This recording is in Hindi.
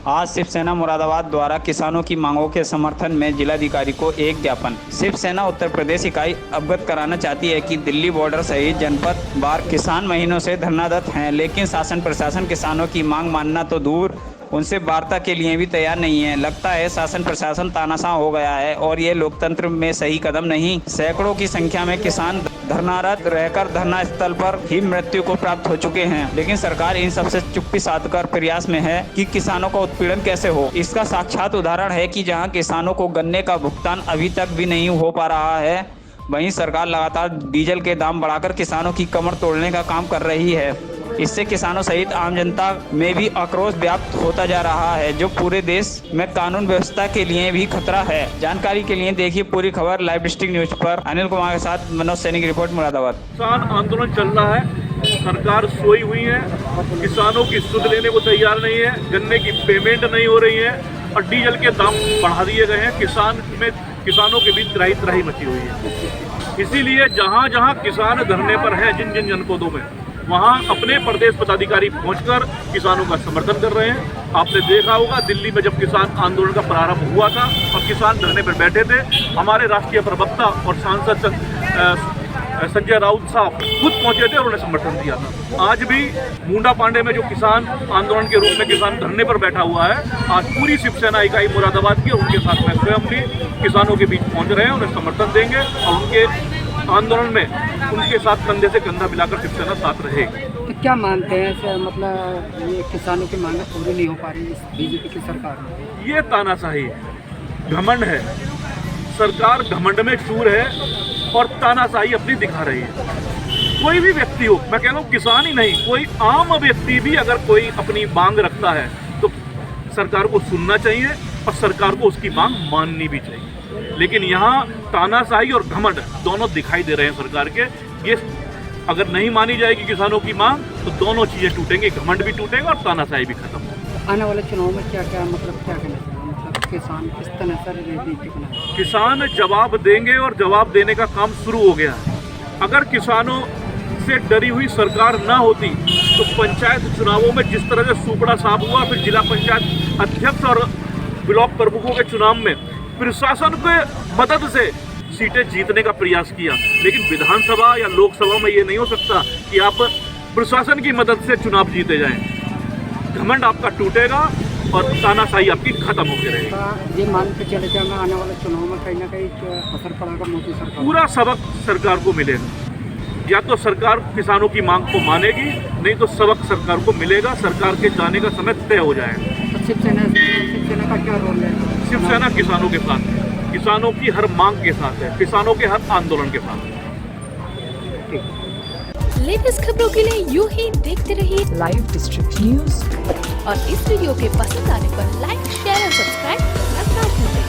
आज शिवसेना मुरादाबाद द्वारा किसानों की मांगों के समर्थन में जिलाधिकारी को एक ज्ञापन। शिवसेना उत्तर प्रदेश इकाई अवगत कराना चाहती है कि दिल्ली बॉर्डर सहित जनपद वार किसान महीनों से धरनारत हैं, लेकिन शासन प्रशासन किसानों की मांग मानना तो दूर, उनसे वार्ता के लिए भी तैयार नहीं है। लगता है शासन प्रशासन तानाशाह हो गया है और ये लोकतंत्र में सही कदम नहीं। सैकड़ों की संख्या में किसान धरनारत रहकर धरना स्थल पर ही मृत्यु को प्राप्त हो चुके हैं, लेकिन सरकार इन सबसे चुप्पी साधकर प्रयास में है कि किसानों का उत्पीड़न कैसे हो। इसका साक्षात उदाहरण है कि जहां किसानों को गन्ने का भुगतान अभी तक भी नहीं हो पा रहा है, वहीं सरकार लगातार डीजल के दाम बढ़ाकर किसानों की कमर तोड़ने का काम कर रही है। इससे किसानों सहित आम जनता में भी आक्रोश व्याप्त होता जा रहा है, जो पूरे देश में कानून व्यवस्था के लिए भी खतरा है। जानकारी के लिए देखिए पूरी खबर लाइव डिस्ट्रिक्ट न्यूज पर। अनिल कुमार के साथ मनोज सैनी की रिपोर्ट, मुरादाबाद। किसान आंदोलन चल रहा है, सरकार सोई हुई है, किसानों की सुध लेने को तैयार नहीं है, गन्ने की पेमेंट नहीं हो रही है और डीजल के दाम बढ़ा दिए गए हैं। किसानों के बीच त्राही मची हुई है। इसीलिए जहाँ जहाँ किसान धरने पर है, जिन जिन जनपदों में, वहाँ अपने प्रदेश पदाधिकारी पहुंचकर किसानों का समर्थन कर रहे हैं। आपने देखा होगा दिल्ली में जब किसान आंदोलन का प्रारंभ हुआ था और किसान धरने पर बैठे थे, हमारे राष्ट्रीय प्रवक्ता और सांसद संजय राउत साहब खुद पहुंचे थे और उन्हें समर्थन दिया था। आज भी मुंडा पांडे में जो किसान आंदोलन के रूप में किसान धरने पर बैठा हुआ है, आज पूरी शिवसेना इकाई मुरादाबाद की उनके साथ में स्वयं भी किसानों के बीच पहुंच रहे हैं, उन्हें समर्थन देंगे और उनके आंदोलन में उनके साथ कंधे से कंधा मिलाकर शिवसेना साथ रहेगी। तो क्या मानते हैं मतलब ये किसानों की मांगें पूरी नहीं हो पा रही इस बीजेपी की सरकार में? ये तानाशाही है, घमंड है, सरकार घमंड में चूर है और तानाशाही अपनी दिखा रही है। कोई भी व्यक्ति हो, मैं कह रहा हूँ किसान ही नहीं, कोई आम व्यक्ति भी अगर कोई अपनी मांग रखता है तो सरकार को सुनना चाहिए और सरकार को उसकी मांग माननी भी चाहिए। लेकिन यहाँ तानाशाही और घमंड दोनों दिखाई दे रहे हैं सरकार के। ये अगर नहीं मानी जाएगी किसानों की मांग तो दोनों चीजें टूटेंगी, घमंड भी टूटेगा और तानाशाही भी खत्म होगी। आने वाले चुनाव में क्या क्या मतलब क्या कहना चाहिए, मतलब किसान किस तरह से रणनीति बनाए? किसान जवाब देंगे और जवाब देने का काम शुरू हो गया है। अगर किसानों से डरी हुई सरकार ना होती तो पंचायत चुनावों में जिस तरह से सुपड़ा साफ हुआ, फिर जिला पंचायत अध्यक्ष और ब्लॉक प्रमुखों के चुनाव में प्रशासन के मदद से सीटें जीतने का प्रयास किया, लेकिन विधानसभा या लोकसभा में ये नहीं हो सकता कि आप प्रशासन की मदद से चुनाव जीते जाएं। घमंड आपका टूटेगा और तानाशाही आपकी खत्म होकर रहेगी। ये मान के चले जाएंगे आने वाले चुनाव में कहीं ना कहीं असर पड़ेगा मोदी सरकार? पूरा सबक सरकार को मिलेगा। या तो सरकार किसानों की मांग को मानेगी, नहीं तो सबक सरकार को मिलेगा। सरकार के जाने का समय तय हो जाएगा। तो शिवसेना का क्या रोल है? शिवसेना किसानों के साथ है, किसानों की हर मांग के साथ है, किसानों के हर आंदोलन के साथ है। लेटेस्ट खबरों के लिए यूं ही देखते रहिए लाइव डिस्ट्रिक्ट न्यूज और इस वीडियो के पसंद आने पर लाइक, शेयर और सब्सक्राइब करना ना भूलें।